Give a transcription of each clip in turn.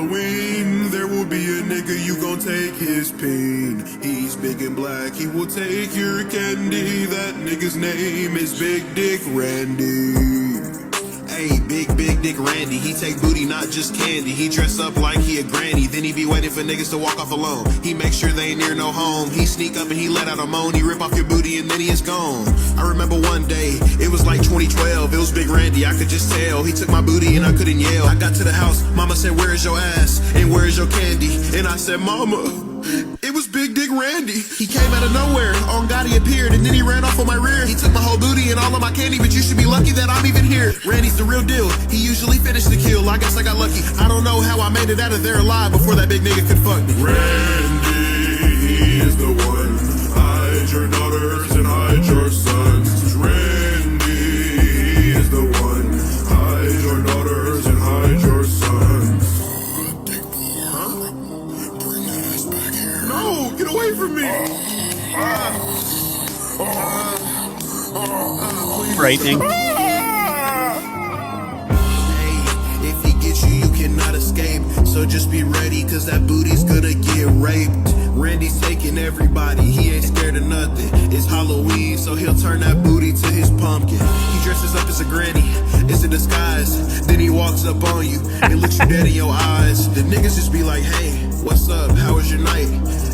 Halloween, there will be a nigga, you gon' take his pain. He's big and black, he will take your candy. That nigga's name is Big Dick Randy. Hey, big Dick Randy, he take booty, not just candy. He dress up like he a granny, then he be waiting for niggas to walk off alone. He make sure they ain't near no home. He sneak up and he let out a moan. He rip off your booty and then he is gone. I remember one day, it was like 2012. It was Big Randy, I could just tell. He took my booty and I couldn't yell. I got to the house, mama said, where is your ass? And where is your candy? And I said, mama, it was Big Dick Randy. He came out of nowhere, on God he appeared, and then he ran off on my rear. He took my whole booty and all of my candy, but you should be lucky that I'm even here. Randy's the real deal, he usually finished the kill. I guess I got lucky, I don't know how I made it out of there alive before that big nigga could fuck me. Randy, he is the one. Hide your daughters and hide your sons. Randy, he is the one. Hide your daughters and hide your sons. No, get away from me! Frightening. Hey, if he gets you, you cannot escape. So just be ready, cause that booty's gonna get raped. Randy's taking everybody, he ain't scared of nothing. It's Halloween, so he'll turn that booty to his pumpkin. He dresses up as a granny, it's a disguise. Then he walks up on you and looks you dead in your eyes. The niggas just be like, hey, what's up, how was your night?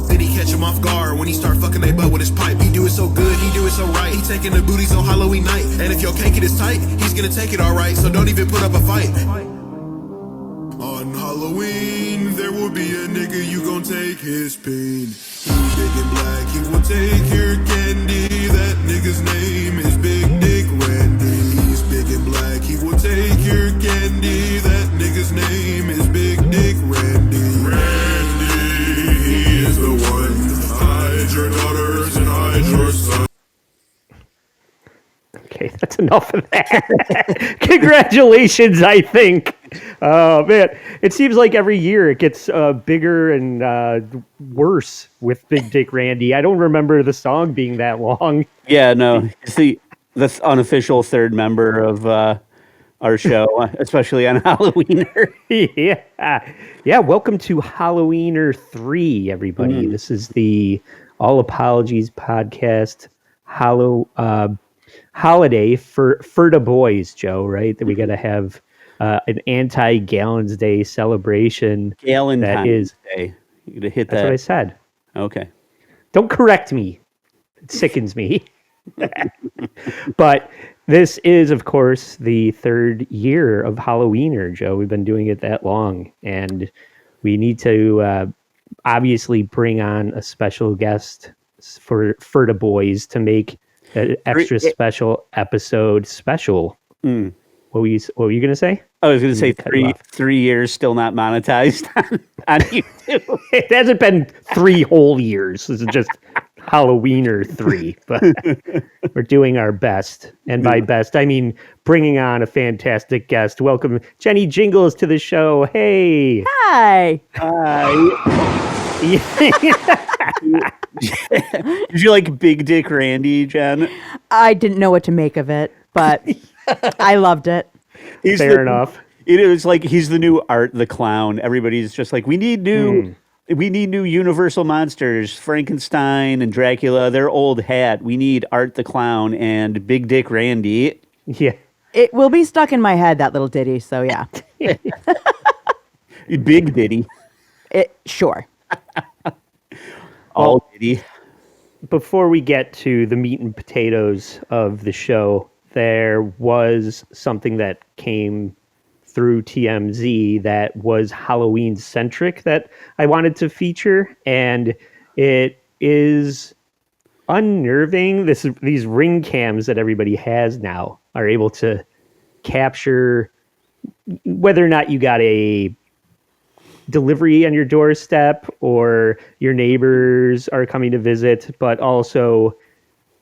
Then he catch him off guard when he start fucking they butt with his pipe. He do it so good, he do it so right. He taking the booties on Halloween night. And if your can't is tight, he's gonna take it alright. So don't even put up a fight. On Halloween, there will be a nigga, you gon' take his pain. He's big and black, he will take your candy. That nigga's name is Big Dick Randy. He's big and black, he will take your candy. That nigga's name is Big Dick Randy. Randy, he is the one. Hide your daughters and hide your sons. Okay, that's enough of that. Congratulations, I think. Oh, man. It seems like every year it gets bigger and worse with Big Dick Randy. I don't remember the song being that long. Yeah, no. It's the unofficial third member of our show, especially on Halloweener. Yeah, welcome to Halloweener 3, everybody. This is the All Apologies podcast holiday for the boys, Joe, right? That we got to have an anti-Gallons Day celebration. Galentine's Day. You gotta hit That's that. what I said. Okay. Don't correct me. It sickens me. But this is, of course, the third year of Halloweener, Joe. We've been doing it that long, and we need to obviously bring on a special guest for the boys to make an extra special episode special. What were you going to say? I was going to say 3 years still not monetized on YouTube. It hasn't been 3 whole years. This is just Halloweener 3, but we're doing our best. And by best, I mean bringing on a fantastic guest. Welcome, Jenny Jingles, to the show. Hey. Hi. Did you like Big Dick Randy, Jen? I didn't know what to make of it, but I loved it. Fair enough. It was like he's the new Art the Clown. Everybody's just like, we need new Universal monsters, Frankenstein and Dracula. They're old hat. We need Art the Clown and Big Dick Randy. Yeah. It will be stuck in my head, that little ditty, so yeah. Big Diddy. Sure. All Diddy. Before we get to the meat and potatoes of the show, there was something that came through TMZ that was Halloween centric that I wanted to feature, and it is unnerving. These ring cams that everybody has now are able to capture whether or not you got a delivery on your doorstep or your neighbors are coming to visit, but also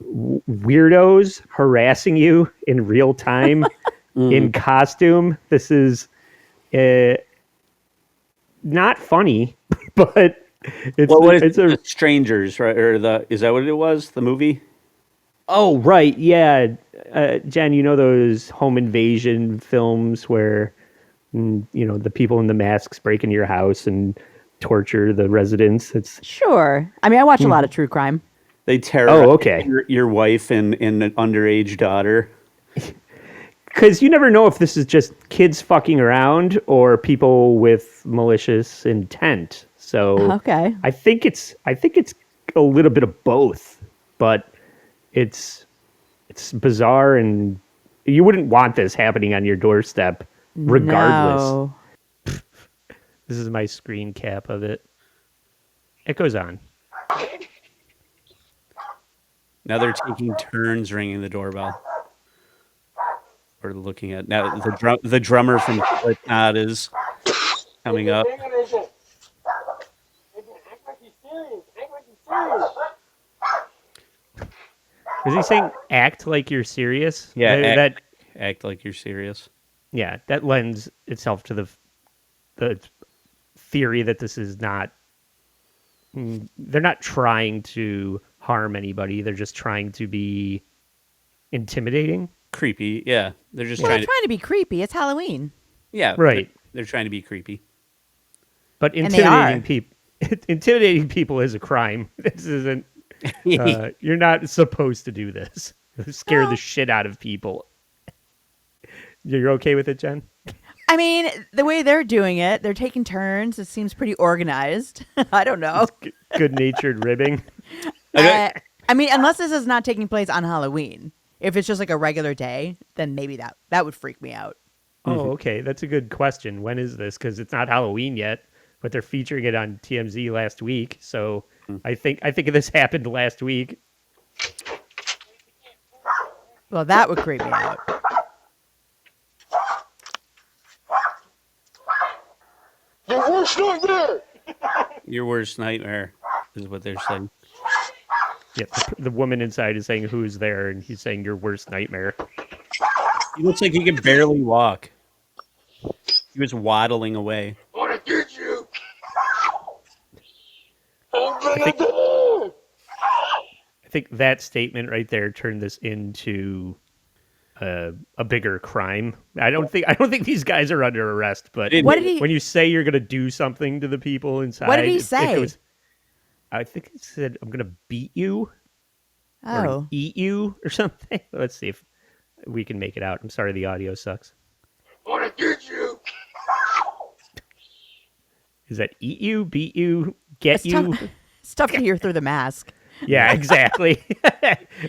weirdos harassing you in real time in costume. This is not funny, but it's Strangers, right? Or is that what it was? The movie? Oh, right. Yeah. Jen, you know those home invasion films where and, the people in the masks break into your house and torture the residents. It's Sure. I mean, I watch a lot of true crime. They terrorize okay. your wife and an underage daughter. Because you never know if this is just kids fucking around or people with malicious intent. So Okay. I think it's a little bit of both, but it's bizarre, and you wouldn't want this happening on your doorstep, regardless. No. This is my screen cap of it. It goes on. Now they're taking turns ringing the doorbell. We're looking at now the drummer from Slipknot is coming up. Is he saying act like you're serious? Yeah, act like you're serious. Yeah, that lends itself to the theory that this is not. They're not trying to harm anybody. They're just trying to be intimidating. Creepy, yeah. They're just They're trying trying to be creepy. It's Halloween. Yeah, right. They're trying to be creepy. But And they are. intimidating people is a crime. This isn't. You're not supposed to do this. Scare the shit out of people. You're okay with it, Jen? I mean, the way they're doing it, they're taking turns. It seems pretty organized. I don't know. Good-natured ribbing. I mean, unless this is not taking place on Halloween. If it's just like a regular day, then maybe that would freak me out. Oh, okay. That's a good question. When is this? Because it's not Halloween yet, but they're featuring it on TMZ last week. So I think this happened last week. Well, that would creep me out. Your worst nightmare! Your worst nightmare is what they're saying. Yeah, the woman inside is saying who's there, and he's saying your worst nightmare. He looks like he can barely walk. He was waddling away. I wanna get you! I think that statement right there turned this into a bigger crime. I don't think these guys are under arrest, but What did he- when you say you're going to do something to the people inside, What did he say? I think he said, "I'm going to beat you Oh. or eat you" or something. Let's see if we can make it out. I'm sorry, the audio sucks. wanna get you! Is that eat you, beat you, get you? It's tough to hear through the mask. Yeah, exactly.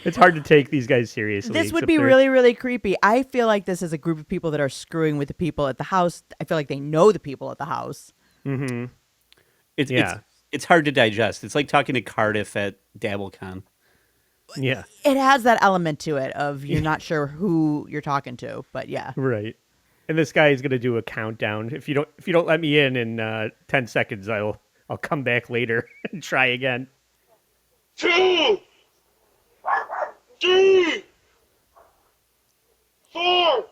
It's hard to take these guys seriously. This would except be they're- really, really creepy. I feel like this is a group of people that are screwing with the people at the house. I feel like they know the people at the house. It's hard to digest. It's like talking to Cardiff at DabbleCon. Yeah, It has that element to it of you're not sure who you're talking to, but yeah. right. And this guy is going to do a countdown. If you don't let me in 10 seconds, I'll come back later and try again. 2, 3, 4,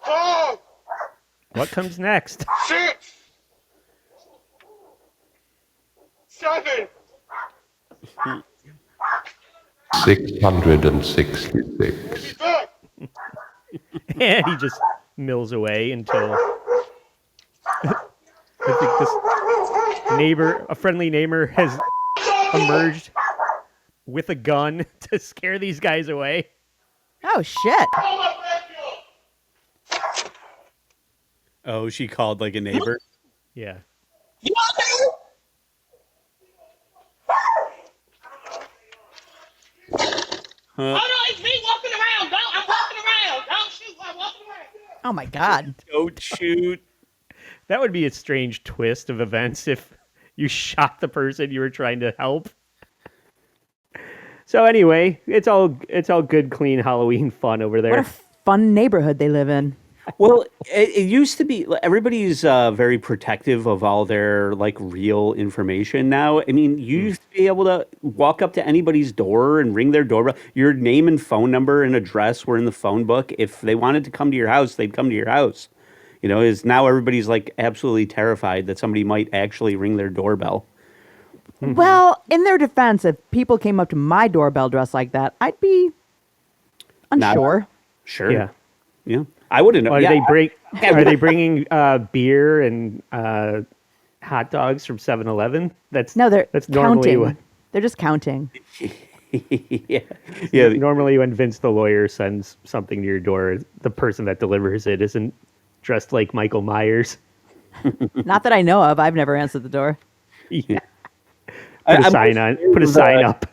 5, What comes next? 6, 7, 666. back. And he just mills away until I think this a friendly neighbor, has emerged with a gun to scare these guys away. Oh, shit. Oh, she called like a neighbor. Yeah. Oh no, it's me walking around. I'm walking around. Don't shoot. I'm walking around. Oh, my God. Don't shoot. That would be a strange twist of events if you shot the person you were trying to help. So anyway, it's all good, clean Halloween fun over there. What a fun neighborhood they live in. Well, it used to be everybody's very protective of all their like real information now. I mean, you used to be able to walk up to anybody's door and ring their doorbell. Your name and phone number and address were in the phone book. If they wanted to come to your house, they'd come to your house. You know, is now everybody's like absolutely terrified that somebody might actually ring their doorbell. Well, in their defense, if people came up to my doorbell dressed like that, I'd be unsure. Sure. Yeah. Yeah. I wouldn't know. Are Yeah, they bringing beer and hot dogs from 7-Eleven? That's That's normally counting. what They're just counting. yeah, yeah. normally when Vince the lawyer sends something to your door, the person that delivers it isn't dressed like Michael Myers. Not that I know of. I've never answered the door. Yeah. I'm Put a sign up.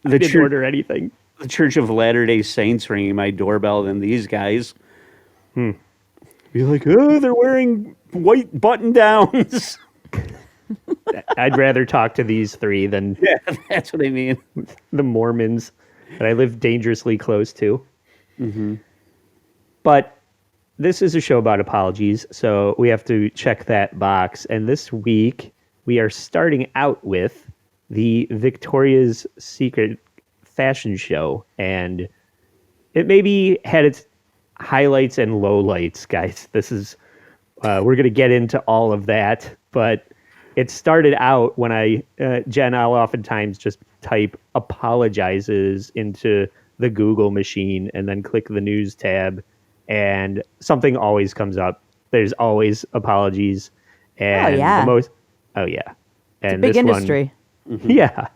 The Didn't church, order anything. the Church of Latter-day Saints ringing my doorbell than these guys. Be like, oh, they're wearing white button downs. I'd rather talk to these three than Yeah, that's what I mean. the Mormons that I live dangerously close to. But this is a show about apologies, so we have to check that box. And this week, we are starting out with the Victoria's Secret fashion show. And it maybe had its highlights and lowlights, guys. This is, we're going to get into all of that. But it started out when Jen, I'll oftentimes just type apologizes into the Google machine and then click the news tab, and something always comes up. There's always apologies. And yeah. And It's a big this industry. yeah.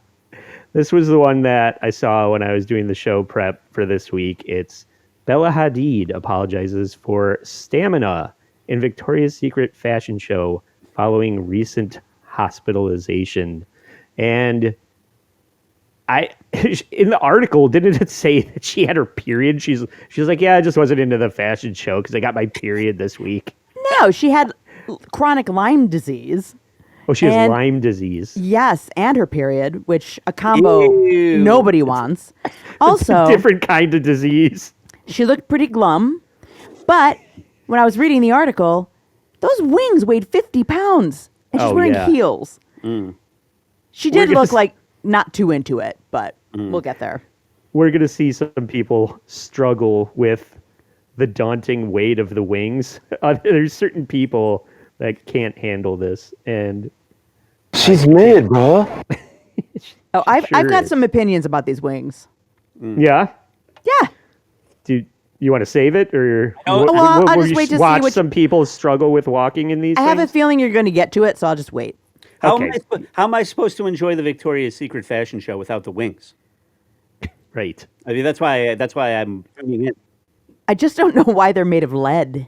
This was the one that I saw when I was doing the show prep for this week. It's Bella Hadid apologizes for stamina in Victoria's Secret fashion show following recent hospitalization. And in the article, didn't it say that she had her period? She's like, yeah, I just wasn't into the fashion show because I got my period this week. No, she had chronic Lyme disease. Oh, she has And- Lyme disease. Yes, and her period, which a combo Ew. nobody wants. Also, Different kind of disease. she looked pretty glum, but when I was reading the article, those wings weighed 50 pounds, and she's Oh, wearing yeah. heels. She did gonna look s- like not too into it, but we'll get there. We're going to see some people struggle with the daunting weight of the wings. There's certain people that can't handle this. And She's mad, bro. Oh, I've Sure got is. some opinions about these wings. yeah, Yeah. do you want to save it, or Oh, well, I'll will just you wait to see watch what- some people struggle with walking in these I have a things? feeling you're going to get to it, so I'll just wait. Okay. How am I supposed to enjoy the Victoria's Secret fashion show without the wings? Right. I mean, that's why I'm tuning in. I just don't know why they're made of lead,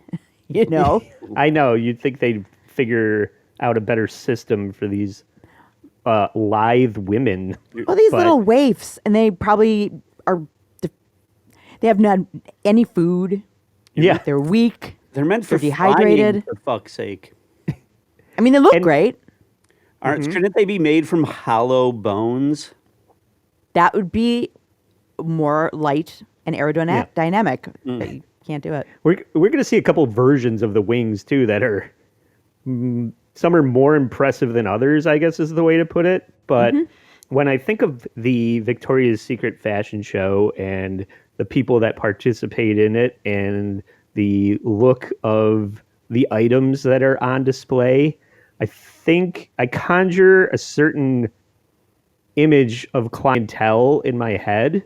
you know? I know. You'd think they'd figure out a better system for these lithe women. Well, these but- little waifs, and they probably are, they have not any food. Yeah. They're weak. They're meant for They're dehydrated. flying, for fuck's sake. I mean, they look And- great. Shouldn't they be made from hollow bones? That would be more light and aerodynamic. But you can't do it. We're going to see a couple versions of the wings too that are some are more impressive than others, I guess is the way to put it. But when I think of the Victoria's Secret fashion show and the people that participate in it and the look of the items that are on display, I think I conjure a certain image of clientele in my head.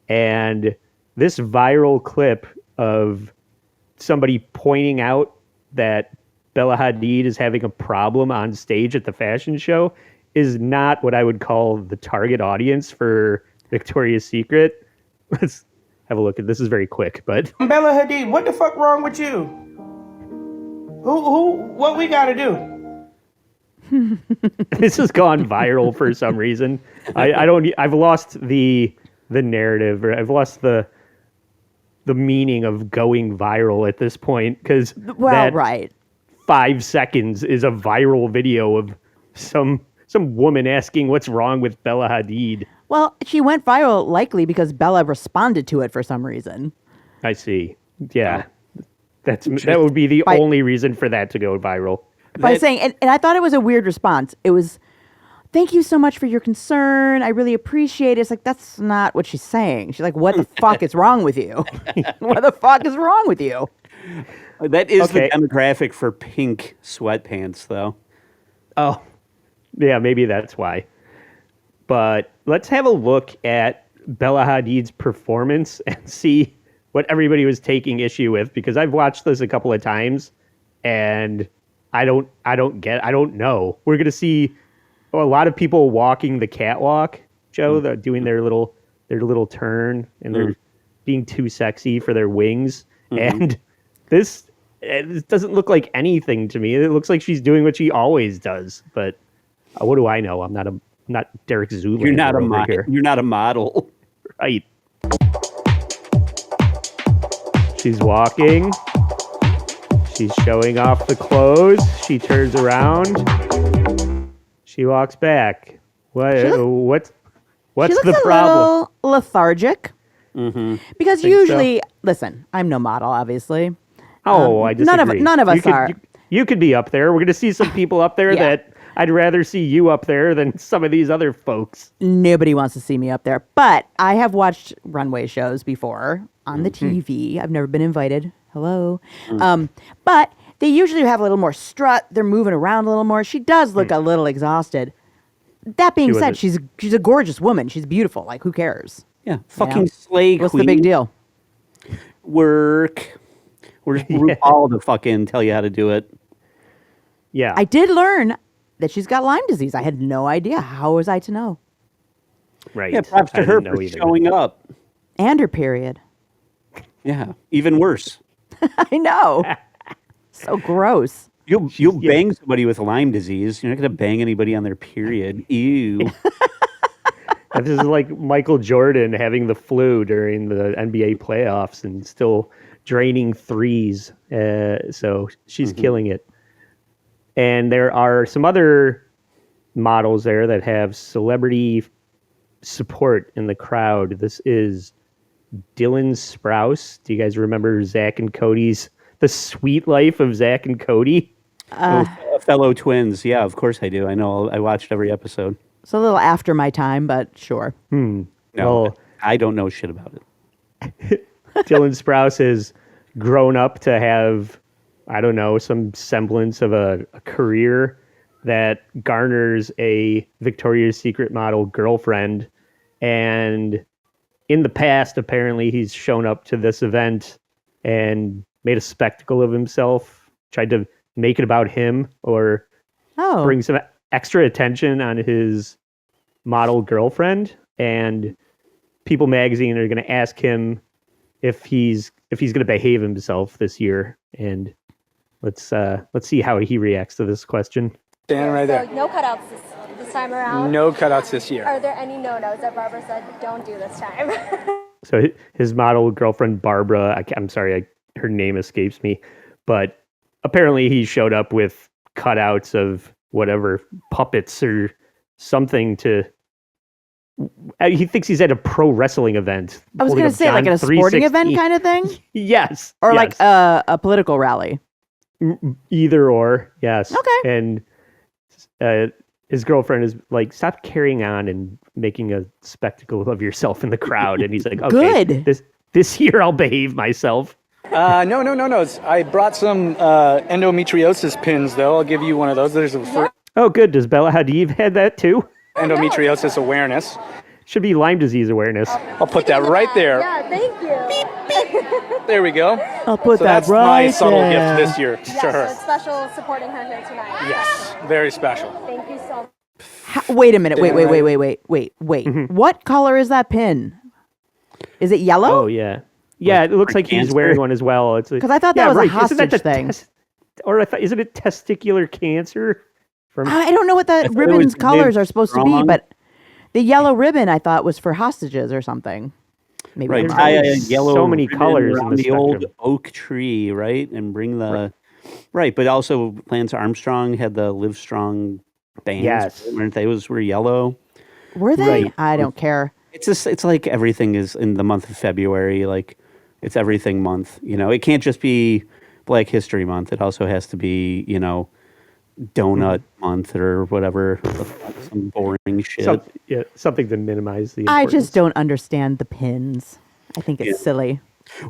And this viral clip of somebody pointing out that Bella Hadid is having a problem on stage at the fashion show is not what I would call the target audience for Victoria's Secret. Let's have a look at this. Is very quick, but Bella Hadid, what the fuck wrong with you? What we gotta do? this has gone viral for some reason. I've lost the narrative, or I've lost the meaning of going viral at this point, because Well, right. 5 seconds is a viral video of some woman asking what's wrong with Bella Hadid. Well, she went viral likely because Bella responded to it for some reason. I see. Yeah. That would be the By- only reason for that to go viral. By saying, and I thought it was a weird response. It was, thank you so much for your concern. I really appreciate it. It's like, that's not what she's saying. She's like, what the fuck is wrong with you? What the fuck is wrong with you? That is Okay. the demographic for pink sweatpants, though. Oh, yeah, maybe that's why. But let's have a look at Bella Hadid's performance and see what everybody was taking issue with, because I've watched this a couple of times, and I don't know. We're gonna see a lot of people walking the catwalk, Joe, doing their little turn, and they're being too sexy for their wings. And this doesn't look like anything to me. It looks like she's doing what she always does. But what do I know? I'm not Derek Zoolander. You're not a over model. here. You're not a model. Right. She's walking. She's showing off the clothes. She turns around. She walks back. What's she the looks problem? a little lethargic. Because Think usually, so? listen, I'm no model, obviously. I disagree. None of us are. You could be up there. We're going to see some people up there Yeah. that I'd rather see you up there than some of these other folks. Nobody wants to see me up there. But I have watched runway shows before on the TV. I've never been invited. Hello. But they usually have a little more strut. They're moving around a little more. She does look a little exhausted. That being said, she's a gorgeous woman. She's beautiful. Like, who cares? Yeah, fucking slay queen. What's the big deal? Work. Where's RuPaul to fucking tell you how to do it? Yeah. I did learn that she's got Lyme disease. I had no idea. How was I to know? Right. Yeah, props to I her didn't know for either. showing up. And her period. Yeah, even worse. I know. So gross. You'll bang somebody with Lyme disease. You're not going to bang anybody on their period. Ew. This is like Michael Jordan having the flu during the NBA playoffs and still draining threes. So she's killing it. And there are some other models there that have celebrity support in the crowd. This is Dylan Sprouse. Do you guys remember Zach and Cody's The Sweet Life of Zach and Cody? Fellow twins. Yeah, of course I do. I know. I watched every episode. It's a little after my time, but sure. No, Well- I don't know shit about it. Dylan Sprouse has grown up to have, I don't know, some semblance of a career that garners a Victoria's Secret model girlfriend. And in the past, apparently, he's shown up to this event and made a spectacle of himself, tried to make it about him or Oh. bring some extra attention on his model girlfriend. And People Magazine are going to ask him if he's going to behave himself this year. And let's see how he reacts to this question. Stand right there. So no cutouts this time around. No cutouts this year. Are there any no-nos that Barbara said don't do this time? So his model girlfriend, Barbara, I'm sorry, her name escapes me, but apparently he showed up with cutouts of whatever puppets or something to. He thinks he's at a pro wrestling event. I was going to say, like at a sporting event kind of thing? Yes. Or yes. like a political rally? Either or, yes. Okay. And his girlfriend is like, stop carrying on and making a spectacle of yourself in the crowd. And he's like, okay, Good. This year I'll behave myself. No. I brought some endometriosis pins, though. I'll give you one of those. There's a Oh, good. Does Bella Hadid had that too? endometriosis awareness. Should be Lyme disease awareness. I'll put that right there. Yeah, thank you. There we go. I'll put So that that's right my subtle there. gift this year to So her. it's special supporting her here tonight. Yes, very special. Thank you so much. Wait a minute. Wait. What color is that pin? Is it yellow? Oh, yeah. Yeah, it looks like he's cancer? wearing one as well. It's Because I thought that was a Isn't that hostage thing. isn't it testicular cancer? I don't know what the thought it ribbon's was colors Live are supposed to be, Strong. but the yellow ribbon I thought was for hostages or something. Maybe Right, I'm wrong. tie a There's yellow so many ribbon colors in around the the old spectrum. oak tree, right, and bring the right. But also, Lance Armstrong had the Live Strong bands. Yes. weren't they? Those were yellow. Were they? Right. I don't care. It's like everything is in the month of February. Like it's everything month. You know, it can't just be Black History Month. It also has to be Donut Month or whatever. Some boring shit. Something to minimize the I importance. just don't understand the pins. I think it's silly.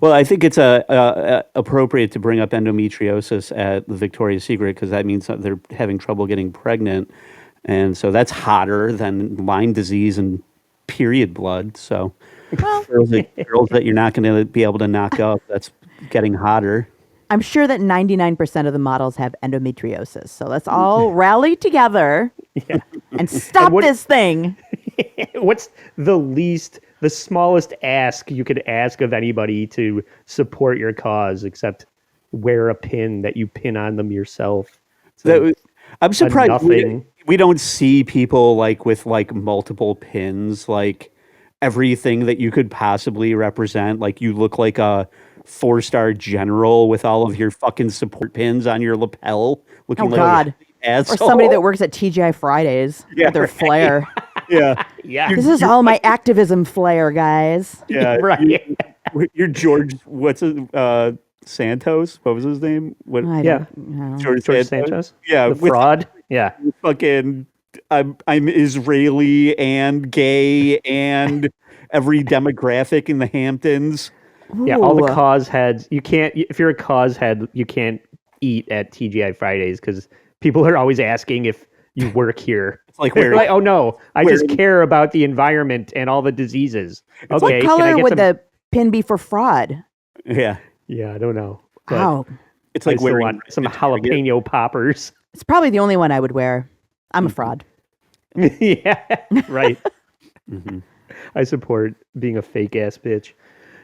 Well, I think it's appropriate to bring up endometriosis at the Victoria's Secret because that means that they're having trouble getting pregnant, and so that's hotter than Lyme disease and period blood. So Girls that you're not going to be able to knock up. That's getting hotter. I'm sure that 99% of the models have endometriosis. So let's all rally together and stop this thing. What's the smallest ask you could ask of anybody to support your cause except wear a pin that you pin on them yourself? I'm surprised nothing. we don't see people with multiple pins, like everything that you could possibly represent. Like you look like a 4-star general with all of your fucking support pins on your lapel. Looking like God. an asshole. Or somebody that works at TGI Fridays with their flair. Yeah. Yeah. This is all my activism flair, guys. Yeah. Right. You're George, Santos? What was his name? What? I don't know. George Sanchez? Yeah. The fraud? Yeah. Fucking, I'm Israeli and gay and every demographic in the Hamptons. Yeah, all the Ooh. cause heads. You can't, if you're a cause head, you can't eat at TGI Fridays because people are always asking if you work here. It's like, They're like, oh no, I just care about the environment and all the diseases. What Okay, color would some... the pin be for fraud? Yeah. Yeah, I don't know. But Wow. It's like I still wearing want some jalapeno poppers. It's probably the only one I would wear. I'm a fraud. Yeah, right. I support being a fake ass bitch.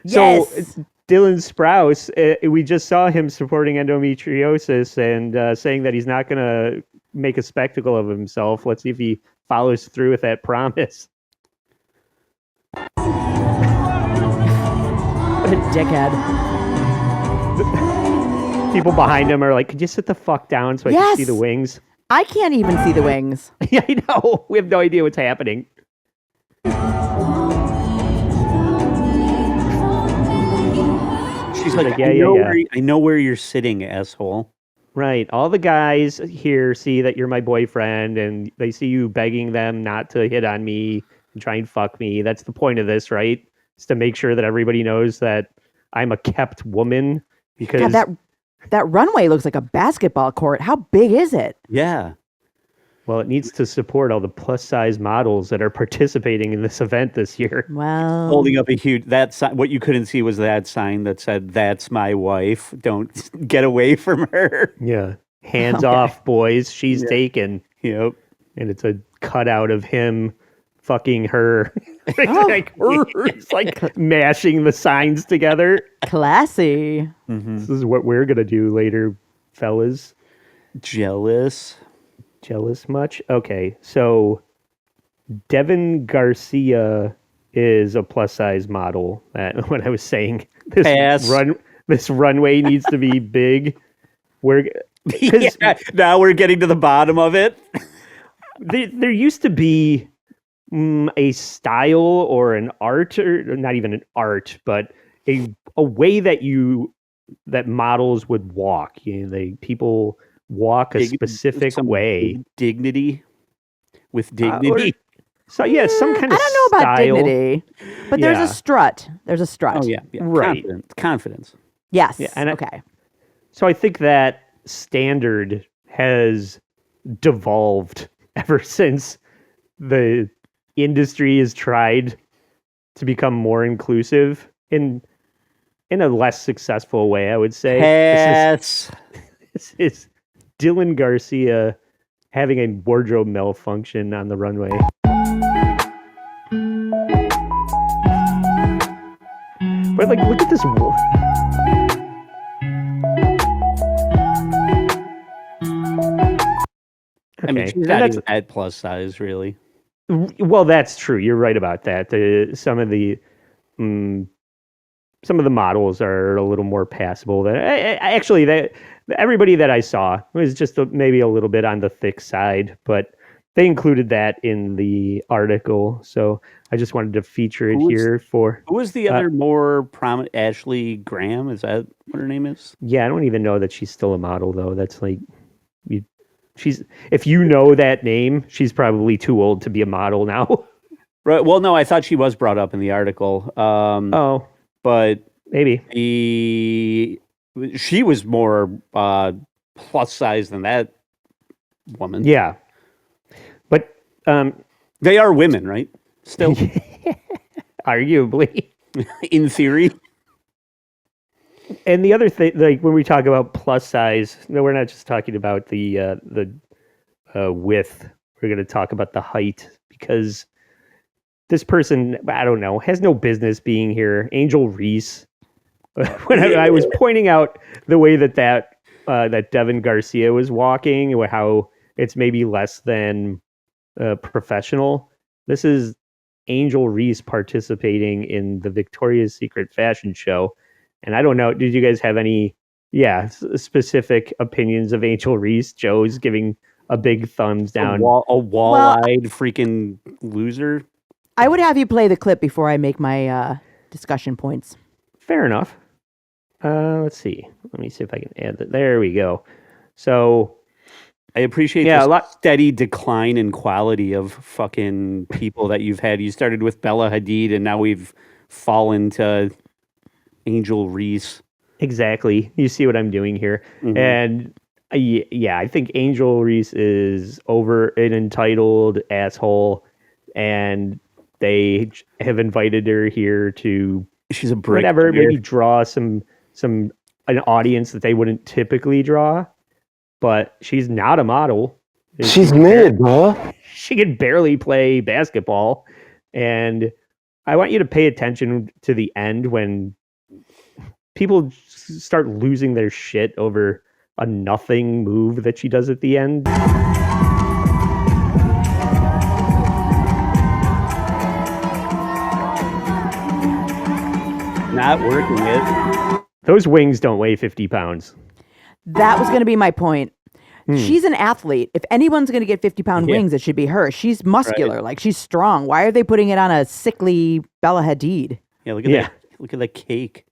Yes. So Dylan Sprouse, we just saw him supporting endometriosis and saying that he's not going to make a spectacle of himself. Let's see if he follows through with that promise. What a dickhead. People behind him are like, could you sit the fuck down so I can see the wings? I can't even see the wings. Yeah, I know. We have no idea what's happening. She's like, yeah, I know where you're sitting, asshole. Right. All the guys here see that you're my boyfriend and they see you begging them not to hit on me and try and fuck me. That's the point of this, right? It's to make sure that everybody knows that I'm a kept woman because God, that runway looks like a basketball court. How big is it? Yeah. well, it needs to support all the plus size models that are participating in this event this year. Well, Holding up a huge what you couldn't see was that sign that said, "That's my wife. Don't get away from her." Yeah. Hands off, boys. She's taken. Yep. And it's a cutout of him fucking her. It's like mashing the signs together. classy. This is what we're going to do later, fellas. Jealous. Jealous much? Okay, so Devin Garcia is a plus size model. What I was saying. This runway needs to be big. Now we're getting to the bottom of it. There used to be a style or an art, or not even an art, but a way that models would walk. People walk a specific way. Dignity. With dignity. Some kind of I don't know about style. dignity, but there's a strut. There's a strut. Oh yeah. Right. Confidence. Yes. Yeah, and okay. So I think that standard has devolved ever since the industry has tried to become more inclusive in a less successful way, I would say. Yes. This is Dylan Garcia having a wardrobe malfunction on the runway. But look at this. I mean, she's not even at plus size, really. Well, that's true. You're right about that. Some of the models are a little more passable. Everybody that I saw was just maybe a little bit on the thick side, but they included that in the article. So I just wanted to feature it here for. Who was the other more prominent? Ashley Graham? Is that what her name is? Yeah, I don't even know that she's still a model though. That's if you know that name, she's probably too old to be a model now. Right. Well, no, I thought she was brought up in the article. But maybe she was more plus size than that woman. arguably. In theory. And the other thing, like when we talk about plus size, no, we're not just talking about the width. We're going to talk about the height because this person, I don't know, has no business being here. Angel Reese. When I was pointing out the way that Devin Garcia was walking, or how it's maybe less than professional. This is Angel Reese participating in the Victoria's Secret fashion show. And I don't know, did you guys have any, specific opinions of Angel Reese? Joe's giving a big thumbs down. A wall-eyed freaking loser. I would have you play the clip before I make my discussion points. Fair enough. Let's see. Let me see if I can add that. There we go. So I appreciate the steady decline in quality of fucking people that you've had. You started with Bella Hadid, and now we've fallen to Angel Reese. Exactly. You see what I'm doing here. Mm-hmm. And I think Angel Reese is over an entitled asshole, and they have invited her here to she's a brick whatever, maybe draw an audience that they wouldn't typically draw. But she's not a model. She's mid, bro. She can barely play basketball. And I want you to pay attention to the end when people start losing their shit over a nothing move that she does at the end. Not working it. Those wings don't weigh 50 pounds. That was going to be my point. She's an athlete. If anyone's going to get 50-pound wings, it should be her. She's muscular. Right. Like, she's strong. Why are they putting it on a sickly Bella Hadid? Yeah, look at that. Look at the cake.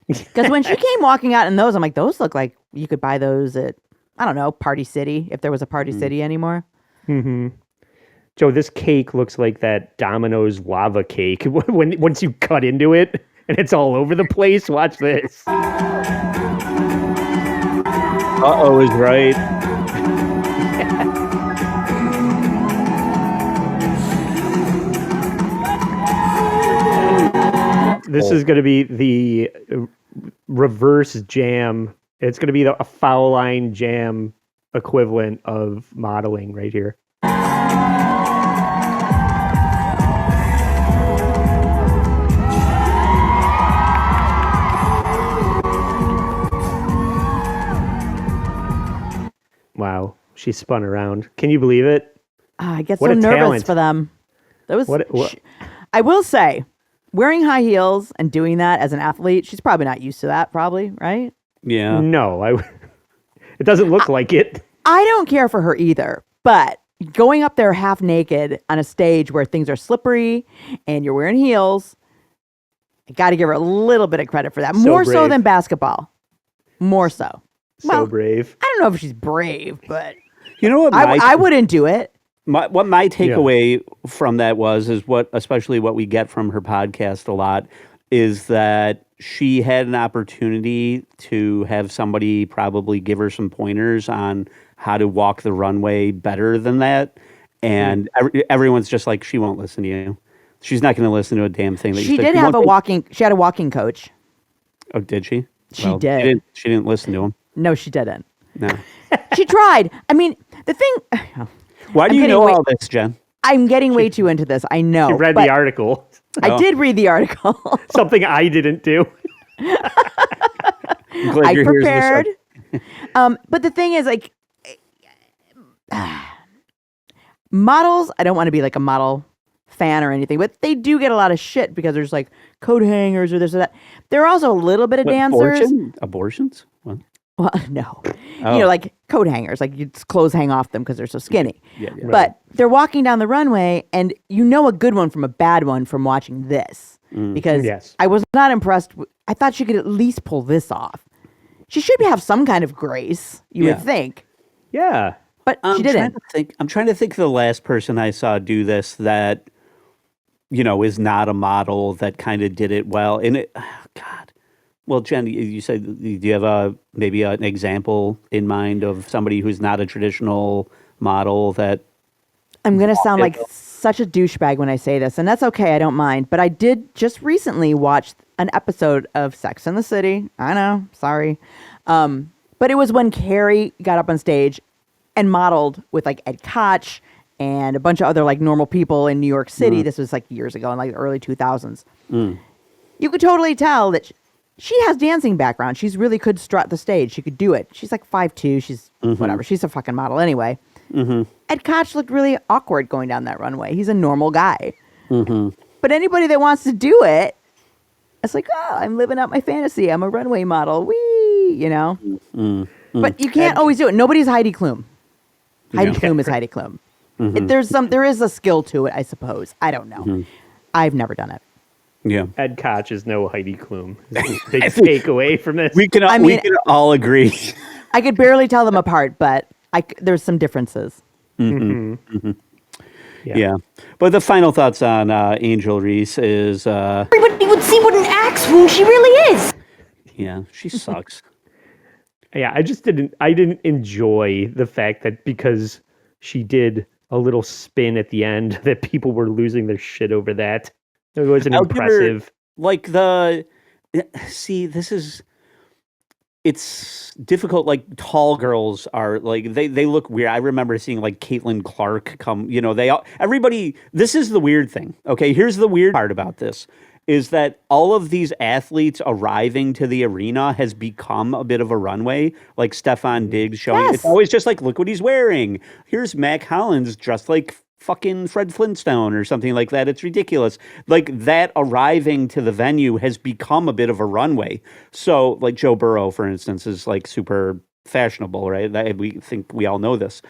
Because when she came walking out in those, I'm like, those look like you could buy those at, I don't know, Party City, if there was a Party City anymore. Mm-hmm. Joe, this cake looks like that Domino's lava cake. Once you cut into it and it's all over the place, watch this. Uh-oh is right. This is going to be the reverse jam. It's going to be a foul line jam equivalent of modeling right here. Wow, she spun around. Can you believe it? I get so nervous for them. That was. I will say, wearing high heels and doing that as an athlete, she's probably not used to that. Probably, right? Yeah. No, it doesn't look like it. I don't care for her either. But going up there half naked on a stage where things are slippery and you're wearing heels, I got to give her a little bit of credit for that. More so than basketball. More so. So brave. I don't know if she's brave, but you know what? I wouldn't do it. What my takeaway from that is especially what we get from her podcast a lot, is that she had an opportunity to have somebody probably give her some pointers on how to walk the runway better than that. And everyone's just like, she won't listen to you. She's not going to listen to a damn thing. That she did have she had a walking coach. Oh, did she? She did. She didn't listen to him. No, she didn't. No. She tried. I mean, the thing... Why do you know all this, Jen? I'm getting way too into this. I know. You read the article. I did read the article. Something I didn't do. I prepared. But the thing is, like, models, I don't want to be like a model fan or anything, but they do get a lot of shit because there's like coat hangers or this or that. There are also a little bit of dancers. Abortions? What? Well, no. You know, like coat hangers, like clothes hang off them because they're so skinny. Yeah. But they're walking down the runway, and you know a good one from a bad one from watching this. Because I was not impressed. I thought she could at least pull this off. She should have some kind of grace, you would think. Yeah. But she didn't. I'm trying to think of the last person I saw do this that, you know, is not a model that kind of did it well. And it, God. Well, Jen, you said, do you have maybe an example in mind of somebody who's not a traditional model that... I'm going to sound like such a douchebag when I say this, and that's okay. I don't mind. But I did just recently watch an episode of Sex and the City. I know, sorry. But it was when Carrie got up on stage and modeled with like Ed Koch and a bunch of other like normal people in New York City. This was like years ago in like the early 2000s. You could totally tell that she has dancing background. She's really could strut the stage. She could do it. She's like 5'2". She's whatever. She's a fucking model anyway. Ed Koch looked really awkward going down that runway. He's a normal guy. But anybody that wants to do it, it's like, oh, I'm living out my fantasy. I'm a runway model. Wee, you know? But you can't always do it. Nobody's Heidi Klum. Heidi Klum is Heidi Klum. There is a skill to it, I suppose. I don't know. I've never done it. Yeah. Ed Koch is no Heidi Klum. Big takeaway from this. We can all agree. I could barely tell them apart, but there's some differences. Yeah. But the final thoughts on Angel Reese is... Everybody would see what an axe wound she really is. Yeah, she sucks. Yeah, I didn't enjoy the fact that because she did a little spin at the end that people were losing their shit over that. It wasn't impressive. It's difficult. Like tall girls are like, they look weird. I remember seeing like Caitlin Clark come, this is the weird thing. Okay. Here's the weird part about this is that all of these athletes arriving to the arena has become a bit of a runway, like Stefan Diggs showing. Yes. It's always just like, look what he's wearing. Here's Mac Hollins dressed like fucking Fred Flintstone or something like that. It's ridiculous. Like that arriving to the venue has become a bit of a runway. So like Joe Burrow, for instance, is like super fashionable, right? We think we all know this.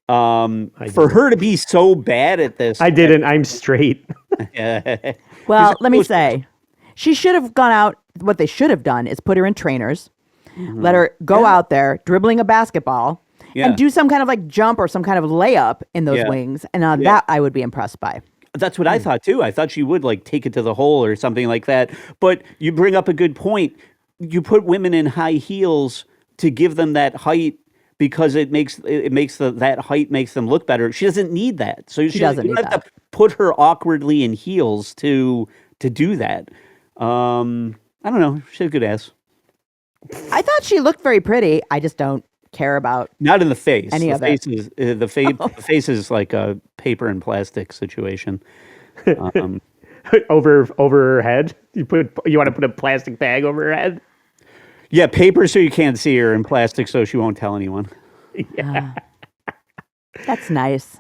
For her to be so bad at this. I didn't. I'm straight. Well, let me say, she should have gone out. What they should have done is put her in trainers, let her go out there dribbling a basketball, and do some kind of like jump or some kind of layup in those wings. And that I would be impressed by. That's what I thought too. I thought she would like take it to the hole or something like that. But you bring up a good point. You put women in high heels to give them that height because that height makes them look better. She doesn't need that. So she doesn't need that. To put her awkwardly in heels to do that. I don't know. She had a good ass. I thought she looked very pretty. I just don't care about not in the face. Any of it. The face is like a paper and plastic situation. Over her head. You want to put a plastic bag over her head? Yeah, paper so you can't see her, and plastic so she won't tell anyone. Yeah. That's nice.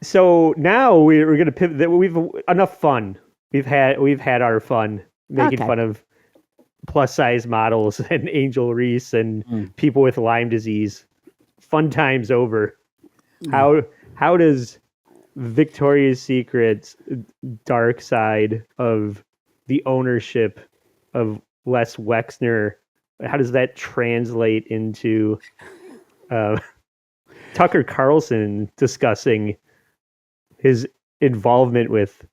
So now we're going to pivot. We've enough fun. We've had our fun making fun of plus size models and Angel Reese and people with Lyme disease. Fun times over. How does Victoria's Secret's dark side of the ownership of Les Wexner, how does that translate into Tucker Carlson discussing his involvement with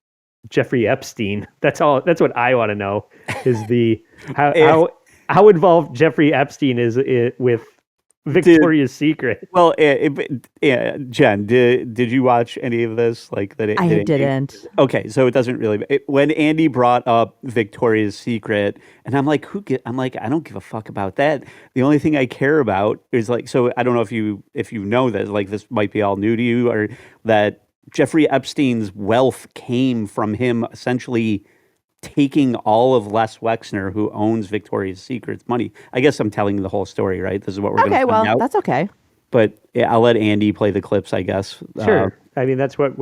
Jeffrey Epstein? That's what I want to know. Is how involved Jeffrey Epstein is with Victoria's Secret? Well, Jen, did you watch any of this? I didn't. Okay, so it doesn't really. When Andy brought up Victoria's Secret, and I'm like, I don't give a fuck about that. The only thing I care about is so I don't know if you know that this might be all new to you, or that Jeffrey Epstein's wealth came from him essentially taking all of Les Wexner, who owns Victoria's Secret's money. I guess I'm telling the whole story, right? This is what we're going to find out. Okay, well, that's okay. But I'll let Andy play the clips, I guess. Sure. I mean, that's what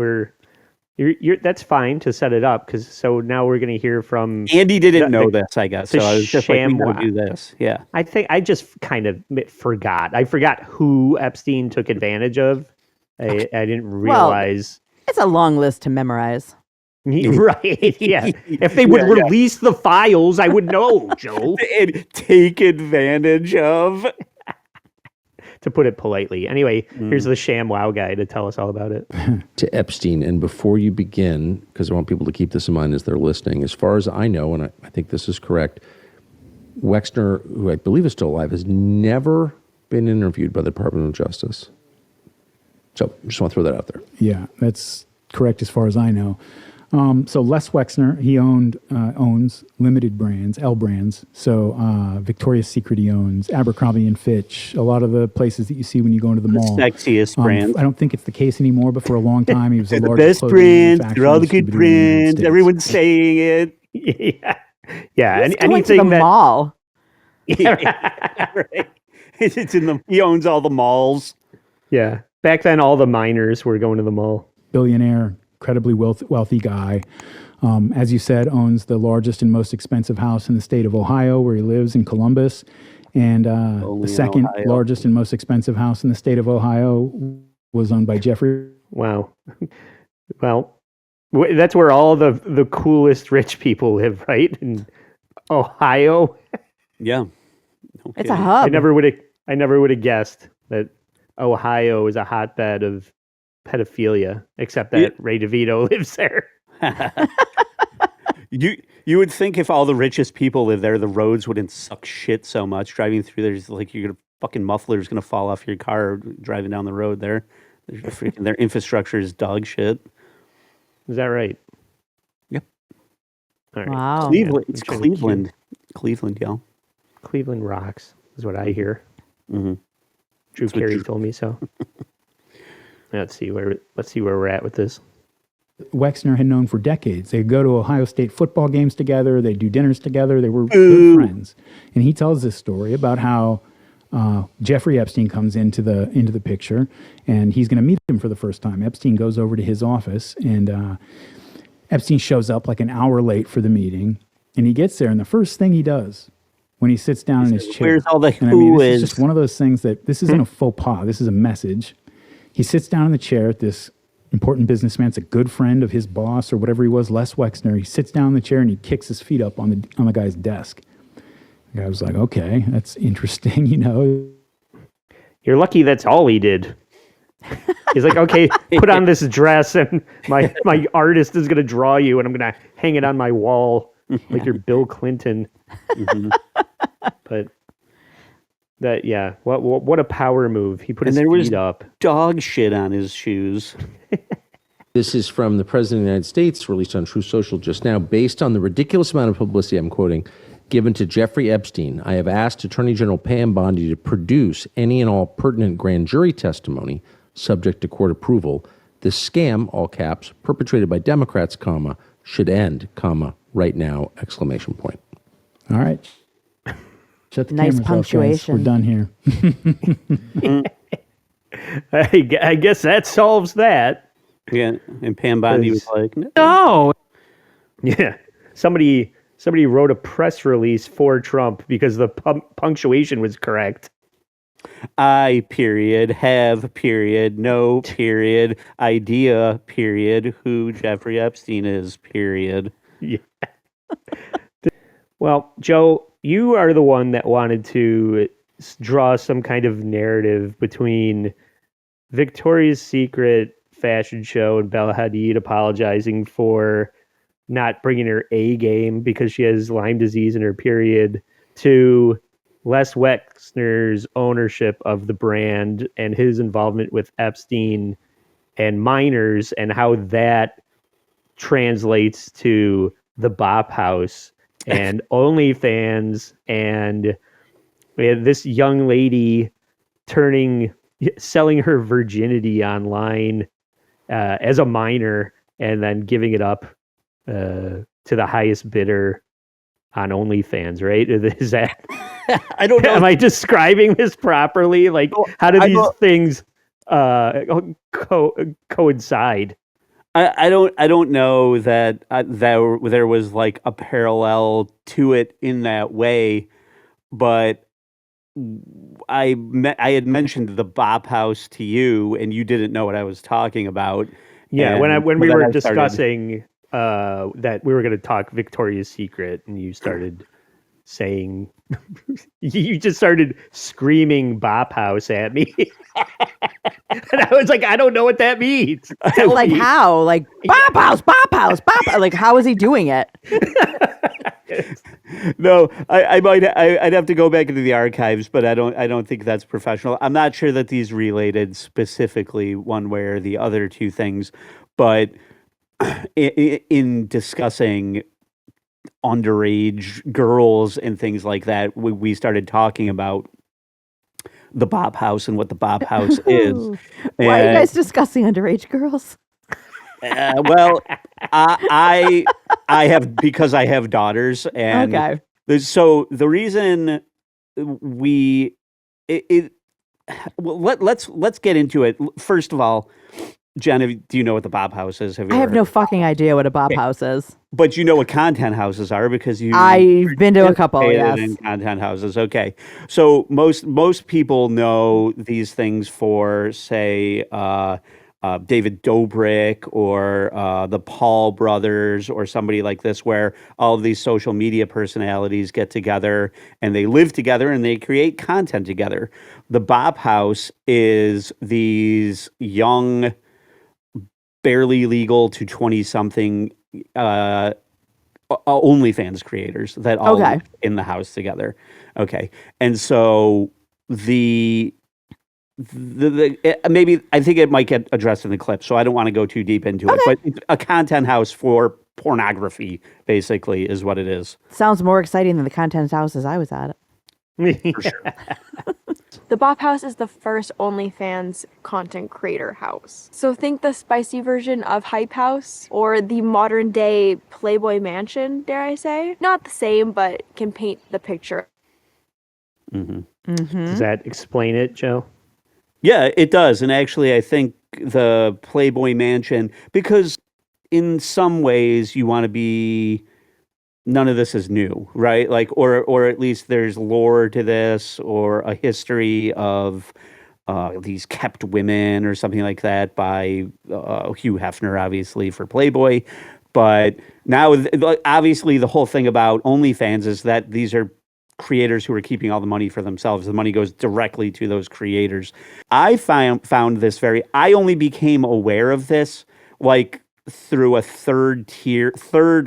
that's fine to set it up, because so now we're going to hear from... Andy didn't know this, I guess. So I was just like, we got to do this. Yeah. I think I just kind of forgot. I forgot who Epstein took advantage of. I didn't realize... Well, it's a long list to memorize. Right. Yeah. If they would release the files, I would know, Joe. And take advantage of. To put it politely. Anyway, here's the ShamWow guy to tell us all about it. To Epstein, and before you begin, because I want people to keep this in mind as they're listening, as far as I know, and I think this is correct, Wexner, who I believe is still alive, has never been interviewed by the Department of Justice. So just want to throw that out there. Yeah, that's correct as far as I know. So Les Wexner, he owns limited brands, L brands. So Victoria's Secret he owns, Abercrombie and Fitch, a lot of the places that you see when you go into the mall. Sexiest brand. I don't think it's the case anymore, but for a long time he was the largest best clothing brands. manufacturer They're all the and good distributor in the United brands. States. Everyone's saying it. Yeah. He's going to the mall. Right. It's in the. He owns all the malls. Yeah. Back then, all the miners were going to the mall. Billionaire, incredibly wealthy guy. As you said, owns the largest and most expensive house in the state of Ohio, where he lives in Columbus, and the second largest and most expensive house in the state of Ohio was owned by Jeffrey. Wow. Well, that's where all the coolest rich people live, right? In Ohio. Yeah. It's a hub. I never would have guessed that Ohio is a hotbed of pedophilia, except that Ray DeVito lives there. You would think if all the richest people live there, the roads wouldn't suck shit so much. Driving through there's like you're gonna fucking muffler's gonna fall off your car driving down the road there. Their infrastructure is dog shit. Is that right? Yep. All right. Wow. Cleveland. It's Cleveland. Cleveland, y'all. Cleveland rocks is what I hear. Mm-hmm. Drew Carey told me so. Let's see where we're at with this. Wexner had known for decades. They'd go to Ohio State football games together. They'd do dinners together. They were good friends. And he tells this story about how Jeffrey Epstein comes into the picture, and he's going to meet him for the first time. Epstein goes over to his office, and Epstein shows up like an hour late for the meeting. And he gets there, and the first thing he does when he sits down in his chair, where's all the and this is just one of those things that this isn't a faux pas. This is a message. He sits down in the chair. This important businessman, it's a good friend of his boss or whatever he was, Les Wexner. He sits down in the chair and he kicks his feet up on the guy's desk. The guy was like, "Okay, that's interesting, you know." You're lucky that's all he did. He's like, "Okay, put on this dress, and my artist is going to draw you, and I'm going to hang it on my wall like you're Bill Clinton." Mm-hmm. But that, yeah, what a power move! He put his feet up. Dog shit on his shoes. This is from the President of the United States, released on True Social just now. Based on the ridiculous amount of publicity, I'm quoting, given to Jeffrey Epstein, I have asked Attorney General Pam Bondi to produce any and all pertinent grand jury testimony subject to court approval. This scam, all caps, perpetrated by Democrats, comma, should end, comma, right now, exclamation point. All right. Shut the Nice cameras punctuation. off, guys. We're done here. I guess that solves that. Yeah, and Pam Bondi was like, "No." Yeah, somebody wrote a press release for Trump because the punctuation was correct. I period have period no period idea period who Jeffrey Epstein is period. Yeah. Well, Joe, you are the one that wanted to draw some kind of narrative between Victoria's Secret fashion show and Bella Hadid apologizing for not bringing her A game because she has Lyme disease in her period, to Les Wexner's ownership of the brand and his involvement with Epstein and minors, and how that translates to the Bop House and OnlyFans, and we had this young lady selling her virginity online as a minor and then giving it up to the highest bidder on OnlyFans, right? Is that? I don't know. Am I describing this properly? Like, how do these things coincide? I don't know that there was like a parallel to it in that way, but I had mentioned the Bop House to you, and you didn't know what I was talking about. Yeah, and when we were discussing that we were going to talk Victoria's Secret, and you started saying, you just started screaming Bop House at me. And I was like, I don't know what that means. Like how? Like Bop House, Bop House, Bop House. Like how is he doing it? No, I'd have to go back into the archives, but I don't think that's professional. I'm not sure that these related specifically one way or the other two things, but in discussing underage girls and things like that, we started talking about the Bop House and what the Bop House is. Why are you And, guys discussing underage girls? well, I have because I have daughters, and Okay. so the reason we it well, let's get into it. First of all, Jen, do you know what the Bop House is? Have you I ever have heard no of it? fucking idea what a Bop House is. But you know what content houses are because you I've been to a couple, participated yes. in content houses. Okay, so most people know these things for, say, David Dobrik or the Paul brothers or somebody like this, where all of these social media personalities get together and they live together and they create content together. The Bop House is these young, barely legal to 20 something OnlyFans creators that all Okay. live in the house together. Okay. And so maybe I think it might get addressed in the clip, so I don't want to go too deep into it. But it's a content house for pornography, basically, is what it is. Sounds more exciting than the content houses I was at. For sure. The Bop House is the first OnlyFans content creator house. So think the spicy version of Hype House or the modern day Playboy Mansion, dare I say. Not the same, but can paint the picture. Does that explain it, Joe? Yeah, it does. And actually, I think the Playboy Mansion, because in some ways you want to be, none of this is new, right? Like, or at least there's lore to this or a history of these kept women or something like that by Hugh Hefner, obviously, for Playboy. But now, obviously, the whole thing about OnlyFans is that these are creators who are keeping all the money for themselves. The money goes directly to those creators. I found this I only became aware of this like through a third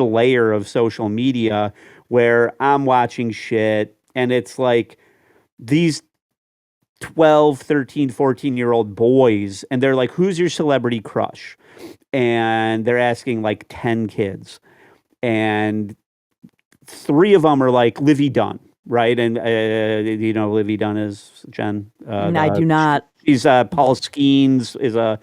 layer of social media where I'm watching shit and it's like these 12, 13, 14-year-old boys and they're like, who's your celebrity crush? And they're asking like 10 kids. And 3 of them are like Livy Dunn. Right, and do you know who Livy Dunn is, Jen? I do not. She's Paul Skeens is a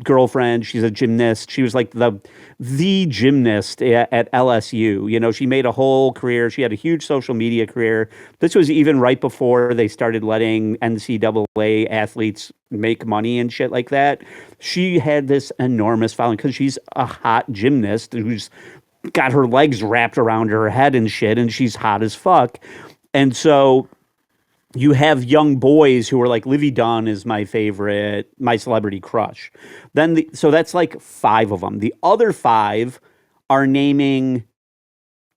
girlfriend. She's a gymnast. She was like the gymnast at LSU. You know, she made a whole career. She had a huge social media career. This was even right before they started letting NCAA athletes make money and shit like that. She had this enormous following because she's a hot gymnast who's got her legs wrapped around her head and shit, and she's hot as fuck. And so you have young boys who are like, Livy Dunn is my favorite, my celebrity crush. So that's like 5 of them. The other 5 are naming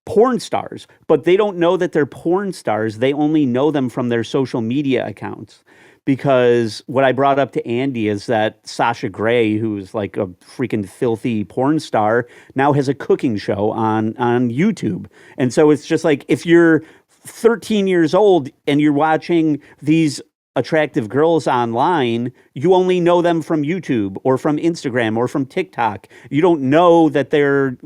porn stars, but they don't know that they're porn stars. They only know them from their social media accounts. Because what I brought up to Andy is that Sasha Grey, who's like a freaking filthy porn star, now has a cooking show on YouTube. And so it's just like, if you're 13 years old and you're watching these attractive girls online, you only know them from YouTube or from Instagram or from TikTok. You don't know that they're,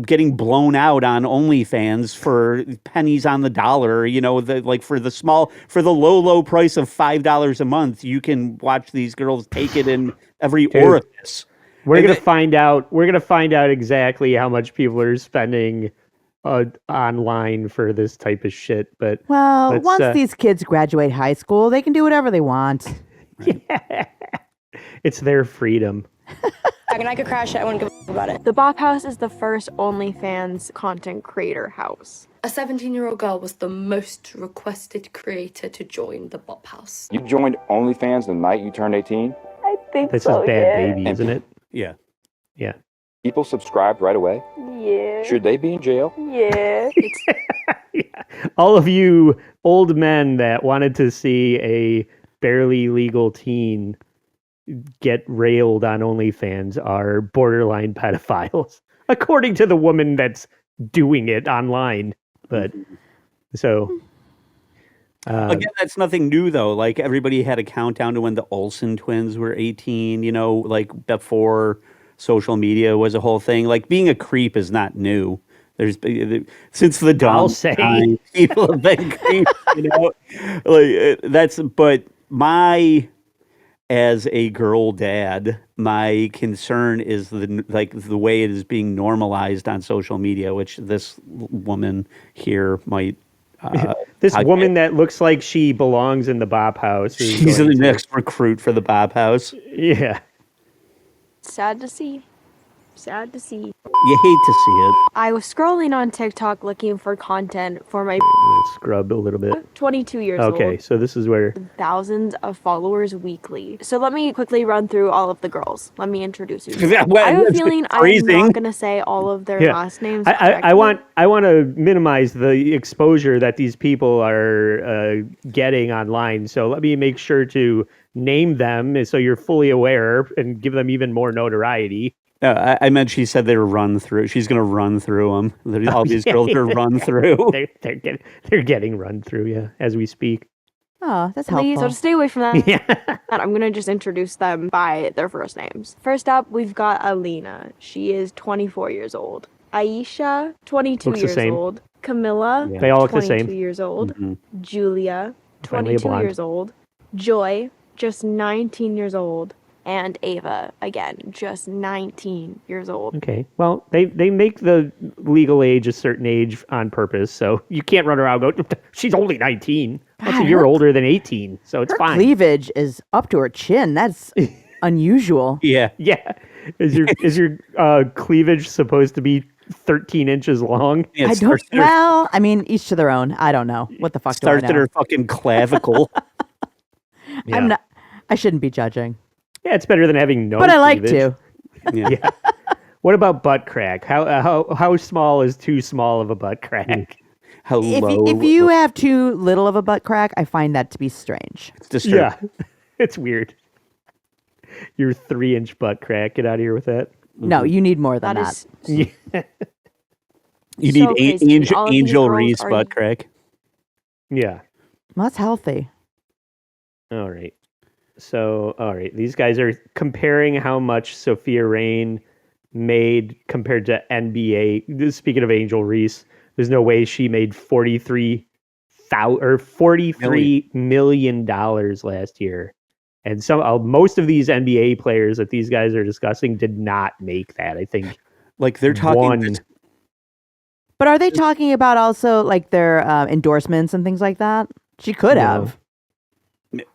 getting blown out on OnlyFans for pennies on the dollar, for the low price of $5 a month, you can watch these girls take it in every orifice. We're gonna find out. We're gonna find out exactly how much people are spending online for this type of shit. But once these kids graduate high school, they can do whatever they want. Yeah, it's their freedom. And I could crash it. I wouldn't give a fuck about it. The Bop House is the first OnlyFans content creator house. A 17-year-old girl was the most requested creator to join the Bop House. You joined OnlyFans the night you turned 18? I think This is Bad Baby, isn't it? Yeah. Yeah. People subscribed right away? Yeah. Should they be in jail? Yeah. All of you old men that wanted to see a barely legal teen get railed on OnlyFans are borderline pedophiles, according to the woman that's doing it online. But so again, that's nothing new though. Like everybody had a countdown to when the Olsen twins were 18, like before social media was a whole thing. Like being a creep is not new. There's since the dawn I'll of say. time, people have been creeps, like but as a girl dad, my concern is the way it is being normalized on social media, which this woman here might. This woman that looks like she belongs in the Bop House. She's the next recruit for the Bop House. Yeah. Sad to see. Sad to see. You hate to see it. I was scrolling on TikTok looking for content for my Let's scrub a little bit. 22 years old. Okay, so this is where Thousands of followers weekly. So let me quickly run through all of the girls. Let me introduce you. Well, I have a that's feeling I'm freezing. not going to say all of their last names. I want to minimize the exposure that these people are getting online. So let me make sure to name them so you're fully aware and give them even more notoriety. I meant she said they were run through. She's going to run through them. All these girls are run through. They're getting run through, yeah, as we speak. Oh, that's Please, helpful. so to stay away from that, Yeah. I'm going to just introduce them by their first names. First up, we've got Alina. She is 24 years old. Aisha, 22 Looks the years same. old. Camilla, They all look the 22 same. years old. Mhm. Julia, Finally a 22 blonde. years old. Joy, just 19 years old. And Ava, again, just 19 years old. Okay. Well, they make the legal age a certain age on purpose, so you can't run around and go, she's only 19. That's a God, year her- older than 18, so it's Her fine. cleavage is up to her chin. That's unusual. Yeah. Yeah. Is your cleavage supposed to be 13 inches long? Yeah, I don't. Well, I mean, each to their own. I don't know. What the fuck do I starts at know? her fucking clavicle. Yeah. I'm not. I shouldn't be judging, Yeah, it's better than having no but I like cleavage. to. Yeah. Yeah. What about butt crack? How small is too small of a butt crack? How If low? you have too little of a butt crack, I find that to be strange. It's disturbing. Yeah. It's weird. Your 3-inch butt crack. Get out of here with that. No, you need more than That that. is Yeah. You So need crazy. Angel, All of these Angel girls Reese are- butt crack. Yeah. Well, that's healthy. All right. So, all right. These guys are comparing how much Sophia Rain made compared to NBA. Speaking of Angel Reese, there's no way she made $43 million last year. And most of these NBA players that these guys are discussing did not make that. I think Like they're talking. one. But are they talking about also like their endorsements and things like that? She could No. have.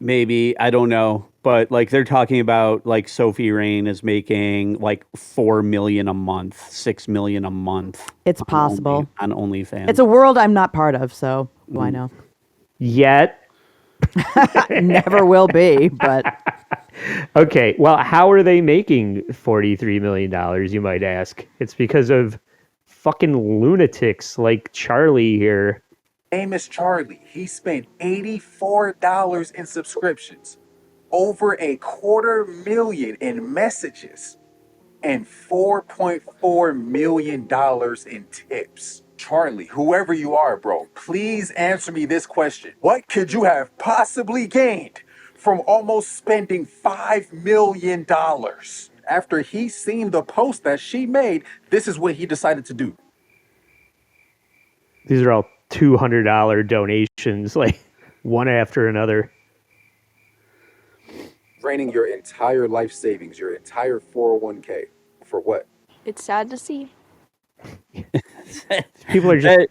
Maybe, I don't know, but like they're talking about like Sophie Rain is making like 4 million a month, 6 million a month. It's possible. On OnlyFans. It's a world I'm not part of, so why know? Yet. Never will be, but Okay, well, how are they making $43 million, you might ask? It's because of fucking lunatics like Charlie here. Name is Charlie. He spent $84 in subscriptions, over $250,000 in messages, and $4.4 million in tips. Charlie, whoever you are, bro, please answer me this question. What could you have possibly gained from almost spending $5 million? After he seen the post that she made, this is what he decided to do. These are all $200 donations, like one after another. Draining your entire life savings, your entire 401k. For what? It's sad to see. People are just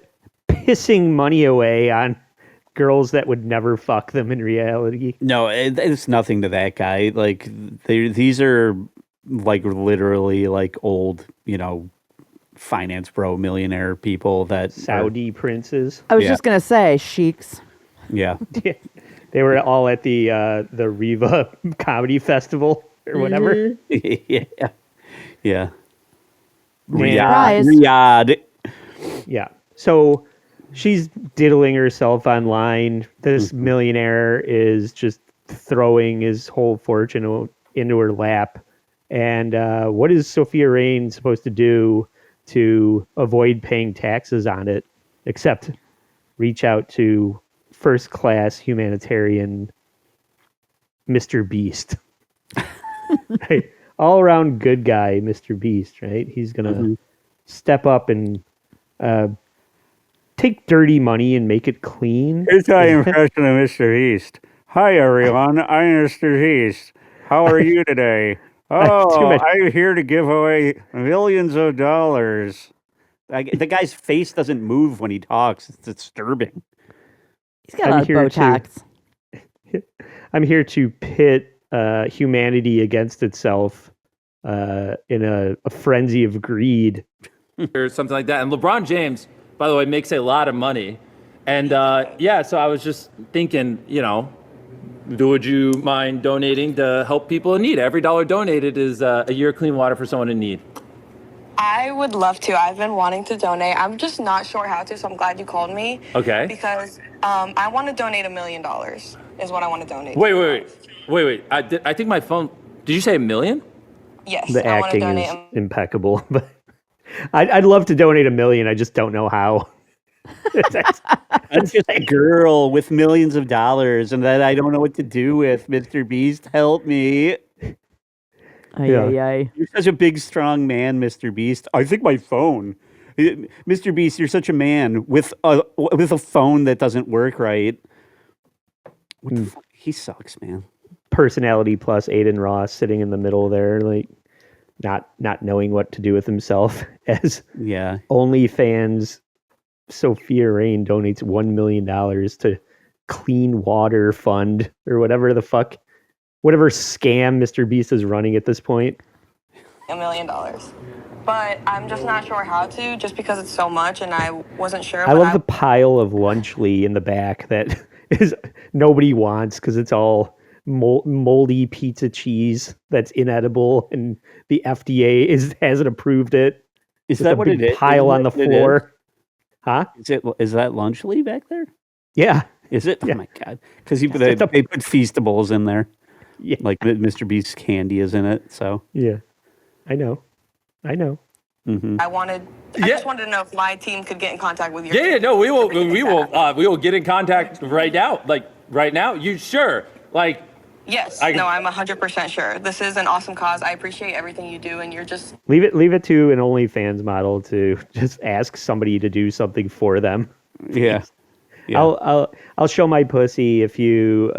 pissing money away on girls that would never fuck them in reality. No, it's nothing to that guy. Like these are like literally like old, finance bro millionaire people that Saudi princes. I was Yeah. just gonna say sheiks. Yeah. They were all at the Riva Comedy Festival or whatever. Yeah. Yeah. Surprise. Riyadh. Yeah. So she's diddling herself online. This millionaire is just throwing his whole fortune into her lap. And what is Sophia Rain supposed to do to avoid paying taxes on it, except reach out to first-class humanitarian Mr. Beast. Right? All-around good guy, Mr. Beast, right? He's going to step up and take dirty money and make it clean. Here's my impression of Mr. Beast. Hi, everyone. I'm Mr. Beast. How are you today? Oh, I'm here to give away millions of dollars. The guy's face doesn't move when he talks. It's disturbing. He's got a lot of Botox. I'm here to pit humanity against itself in a frenzy of greed. Or something like that. And LeBron James, by the way, makes a lot of money. And so I was just thinking, would you mind donating to help people in need? Every dollar donated is a year of clean water for someone in need. I would love to. I've been wanting to donate. I'm just not sure how to, so I'm glad you called me. Okay. Because I want to donate $1 million is what I want to donate. Wait. I think my phone, did you say $1 million? Yes, The I want to acting donate. is impeccable, but I'd love to donate $1 million. I just don't know how. I'm just a girl with millions of dollars, and that I don't know what to do with. Mr. Beast, help me. You're such a big, strong man, Mr. Beast. I think my phone. Mr. Beast, you're such a man with a phone that doesn't work right. What the fuck? He sucks, man. Personality plus Aiden Ross sitting in the middle there, like not knowing what to do with himself. As OnlyFans Sophia Rain donates $1 million to Clean Water Fund or whatever the fuck, whatever scam Mr. Beast is running at this point. $1 million. But I'm just not sure how to, just because it's so much, and I wasn't sure. I love the pile of Lunchly in the back that is nobody wants because it's all moldy pizza cheese that's inedible, and the FDA hasn't approved it. Is that what it is? Pile on the floor. Huh? Is that Lunchly back there? Yeah. Is it? Yeah. Oh my god! Because they put Feastables in there. Yeah. Like Mr. Beast's candy is in it. So yeah, I know. Mm-hmm. I just wanted to know if my team could get in contact with your team. Yeah, no, we will get in contact right now. Like right now, you sure? Like yes, I'm 100% sure. This is an awesome cause. I appreciate everything you do, and you're just leave it to an OnlyFans model to just ask somebody to do something for them. Yeah. I'll show my pussy if you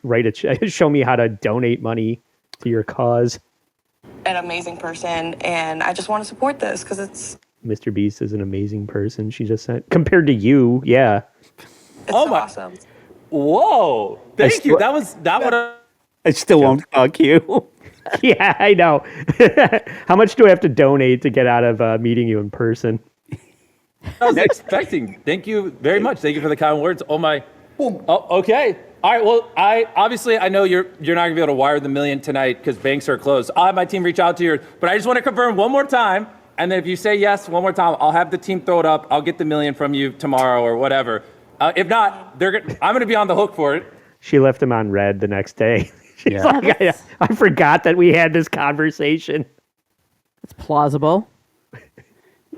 write a check. Show me how to donate money to your cause. an amazing person, and I just want to support this because it's. Mr. Beast is an amazing person. She just said, compared to you, yeah. It's awesome. Whoa! Thank you. That would. I still won't fuck you. Yeah, I know. How much do I have to donate to get out of meeting you in person? I was expecting. Thank you very much. Thank you for the kind words. Oh my. Oh, okay. All right. Well, I know you're not gonna be able to wire the $1 million tonight because banks are closed. I'll have my team reach out to you, but I just want to confirm one more time. And then if you say yes one more time, I'll have the team throw it up. I'll get the $1 million from you tomorrow or whatever. If not, I'm gonna be on the hook for it. She left him on red the next day. She's like, I forgot that we had this conversation. It's plausible.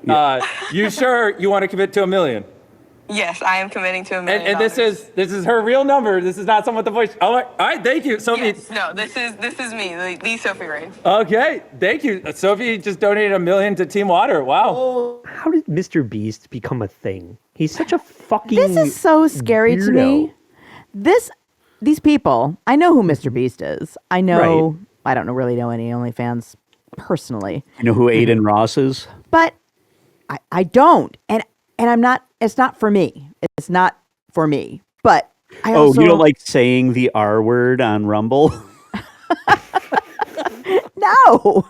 You sure you want to commit to $1 million? Yes, I am committing to $1 million. And this is her real number. This is not someone with the voice. All right, thank you, Sophie. Yes, no, this is me, the Sophie Rain. Okay, thank you. Sophie just donated $1 million to Team Water. Wow. How did Mr. Beast become a thing? He's such a fucking This is so scary to me. These people, I know who Mr. Beast is. I know, Right. I don't really know any OnlyFans personally. You know who Aiden Ross is? But I don't. And I'm not, it's not for me. It's not for me. But I also. You don't like saying the R word on Rumble? No.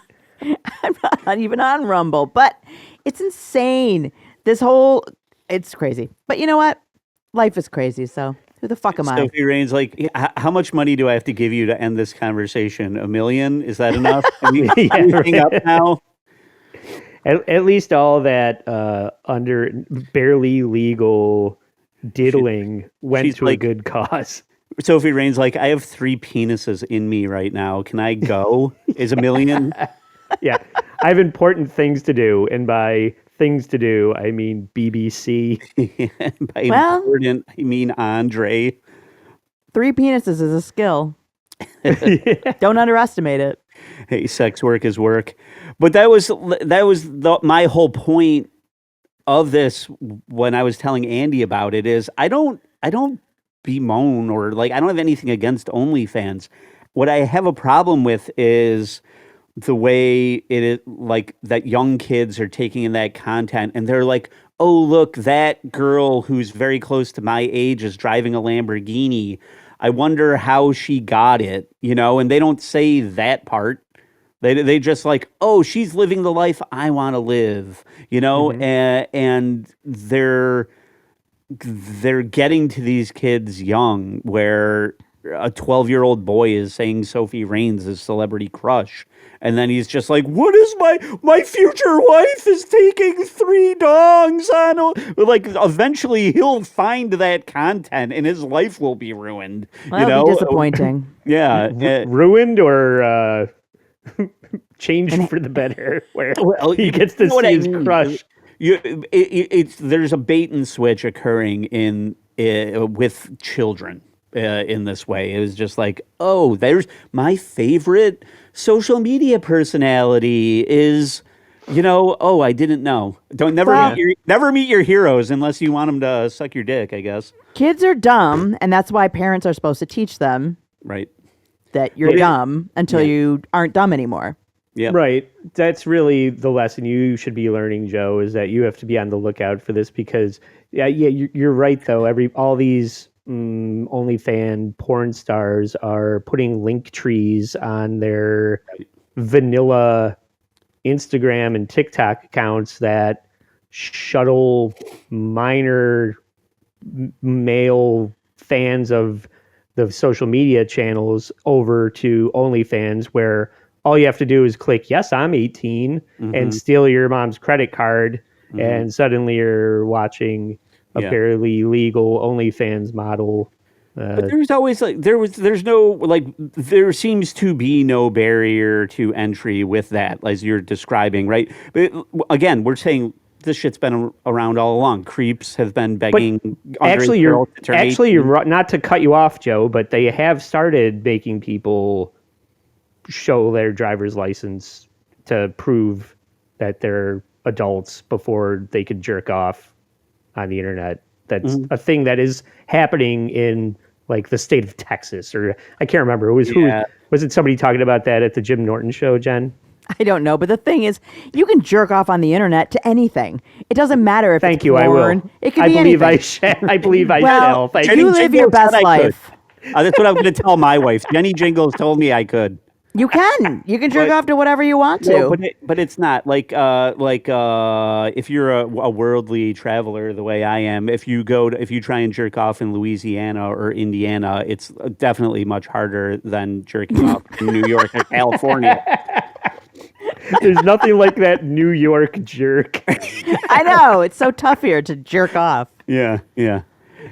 I'm not even on Rumble. But it's insane. It's crazy. But you know what? Life is crazy, so who the fuck am I? Sophie Rain's like, how much money do I have to give you to end this conversation? $1 million? Is that enough? Can you hang up now? At least all that under barely legal diddling went to a good cause. Sophie Rain's like, I have 3 penises in me right now. Can I go? Is $1 million? Yeah, I have important things to do, and by things to do, I mean BBC. By Well- important, I mean Andre. 3 penises is a skill. Don't underestimate it. Hey, sex work is work. But that was my whole point of this when I was telling Andy about it is I don't bemoan or like I don't have anything against OnlyFans. What I have a problem with is the way it is like that young kids are taking in that content and they're like, oh look, that girl who's very close to my age is driving a Lamborghini. I wonder how she got it, and they don't say that part. They just like, oh, she's living the life I want to live, and they're getting to these kids young where a 12-year-old boy is saying Sophie Raines is celebrity crush. And then he's just like, what is my future wife is taking 3 dongs on. Like, eventually he'll find that content and his life will be ruined. That'll be disappointing. Yeah. Ruined or changed for the better, where he gets to see his crush. There's a bait and switch occurring with children. In this way, it was just like, oh, there's my favorite social media personality is, oh, I didn't know. Never meet your heroes unless you want them to suck your dick, I guess. Kids are dumb, and that's why parents are supposed to teach them right that you're dumb until you aren't dumb anymore. Yeah, right. That's really the lesson you should be learning, Joe, is that you have to be on the lookout for this because, you're right though. All these OnlyFans porn stars are putting link trees on their vanilla Instagram and TikTok accounts that shuttle minor male fans of the social media channels over to OnlyFans, where all you have to do is click, yes, I'm 18, and steal your mom's credit card, and suddenly you're watching a barely legal OnlyFans model. But there's always there seems to be no barrier to entry with that, as you're describing, right? But again, we're saying this shit's been around all along. Creeps have been begging. Actually, you're not to cut you off, Joe, but they have started making people show their driver's license to prove that they're adults before they could jerk off on the internet. That's a thing that is happening in like the state of Texas, or I can't remember. It was was it somebody talking about that at the Jim Norton show, Jen? I don't know, but the thing is, you can jerk off on the internet to anything. It doesn't matter if Thank it's you, porn. I will. It could I be believe anything. I believe I well, shall. You live your best life. That's what I'm going to tell my wife. Jenny Jingles told me I could. You can. You can jerk off to whatever you want to. No, but it's not like if you're a worldly traveler the way I am. If you try and jerk off in Louisiana or Indiana, it's definitely much harder than jerking off in New York or California. There's nothing like that New York jerk. I know. It's so tough here to jerk off. Yeah.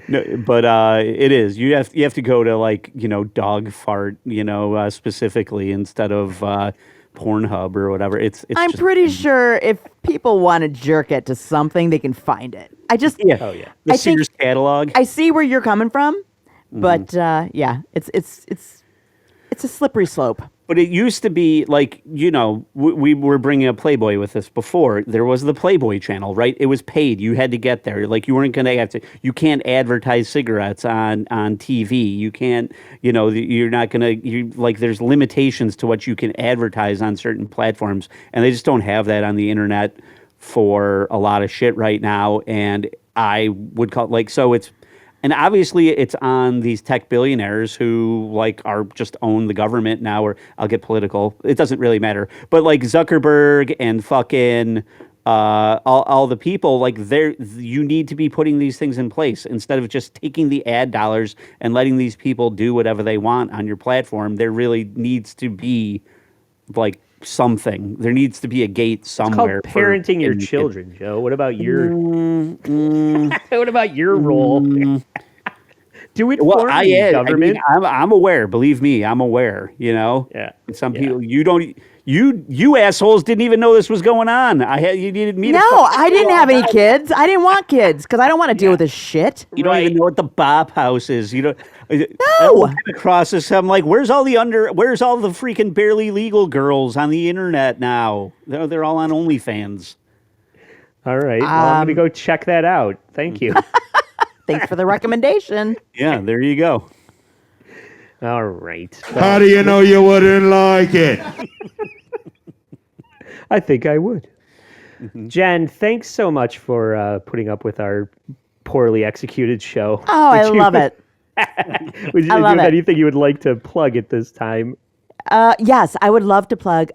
No, but it is. You have to go to dog fart, specifically instead of Pornhub or whatever. It's I'm just, pretty sure if people want to jerk it to something, they can find it. The Sears catalog. I see where you're coming from, but it's a slippery slope. But it used to be we were bringing up Playboy with this before. There was the Playboy channel, right? It was paid. You had to get there. Like you weren't going to have to. You can't advertise cigarettes on TV. You can't. You're not going to. There's limitations to what you can advertise on certain platforms, and they just don't have that on the internet for a lot of shit right now. And I would call it's. And obviously, it's on these tech billionaires who are just own the government now. Or I'll get political. It doesn't really matter. But Zuckerberg and fucking all the people, you need to be putting these things in place instead of just taking the ad dollars and letting these people do whatever they want on your platform. There really needs to be something. There needs to be a gate somewhere. It's called parenting your children, Joe. What about your what about your role? Do it for me, government. I'm aware. Believe me, I'm aware. Yeah. Some people you don't. You assholes didn't even know this was going on. You needed me. No, I didn't have any kids. I didn't want kids because I don't want to deal with this shit. You don't even know what the Bop House is. You don't. No. I came across this. I'm like, where's all the freaking barely legal girls on the internet now? They're all on OnlyFans. All right. Well, I'm gonna go check that out. Thank you. Thanks for the recommendation. Yeah, there you go. All right. How do you know you wouldn't like it? I think I would. Jen, thanks so much for putting up with our poorly executed show. Oh, I love it. Would you I love do it. anything you would like to plug at this time? Yes, I would love to plug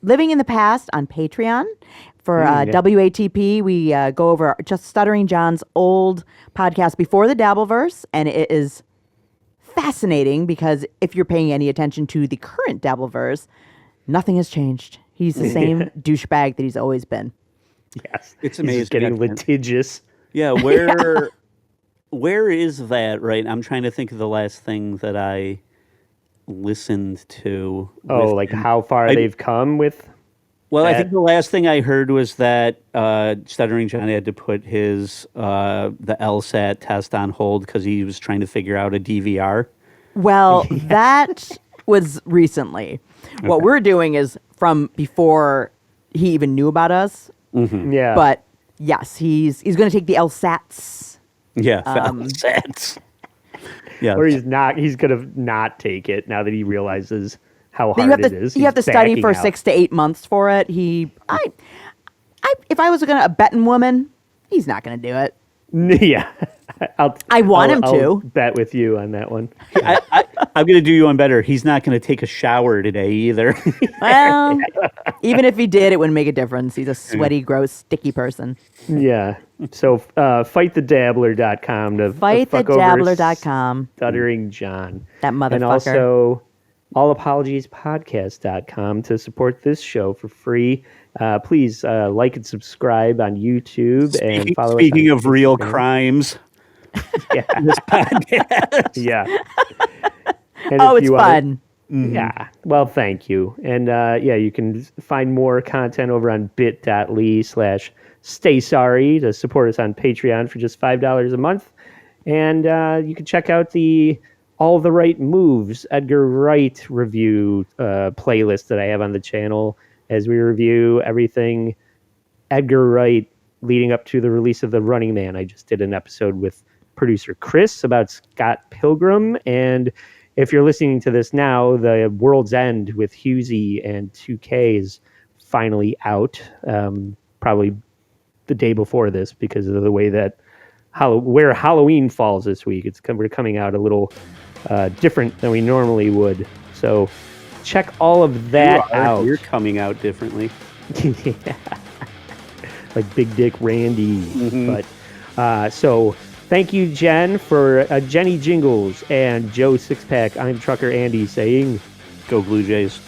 Living in the Past on Patreon. For WATP, we go over just Stuttering John's old podcast before the Dabbleverse, and it is fascinating because if you're paying any attention to the current Dabbleverse, nothing has changed. He's the same douchebag that he's always been. Yes, it's He's amazing. just getting litigious. Yeah, where is that? Right, I'm trying to think of the last thing that I listened to. Oh, like how far they've come with. Well, I think the last thing I heard was that Stuttering John had to put his the LSAT test on hold because he was trying to figure out a DVR. Well, that was recently. What we're doing is from before he even knew about us. Mm-hmm. Yeah. But yes, he's going to take the LSATs. Yeah, LSATs. Yeah. Or he's going to not take it now that he realizes how But hard it is. You have to He's study backing for out. 6 to 8 months for it. If I was a betting woman, he's not going to do it. Yeah. I want him I'll to. bet with you on that one. I'm going to do you one better. He's not going to take a shower today either. Well, even if he did, it wouldn't make a difference. He's a sweaty, gross, sticky person. Yeah. So fightthedabbler.com to fuck over Fightthedabbler.com. Stuttering John. That motherfucker. And also allapologiespodcast.com to support this show for free. Please like and subscribe on YouTube and follow us. Speaking on of real Instagram. crimes, Yeah. this podcast. Yeah. And Oh, if it's you wanna- fun. Yeah. Well, thank you. And you can find more content over on bit.ly/stay sorry to support us on Patreon for just $5 a month. And you can check out the All the Right Moves Edgar Wright review playlist that I have on the channel as we review everything Edgar Wright leading up to the release of The Running Man. I just did an episode with producer Chris about Scott Pilgrim, and if you're listening to this now, The World's End with Husey and 2K is finally out, probably the day before this because of the way that where Halloween falls this week. We're coming out a little different than we normally would. So check all of that out. You're coming out differently. Yeah. Like Big Dick Randy. Mm-hmm. But so thank you, Jen, for Jenny Jingles and Joe Sixpack. I'm Trucker Andy saying, Go Blue Jays.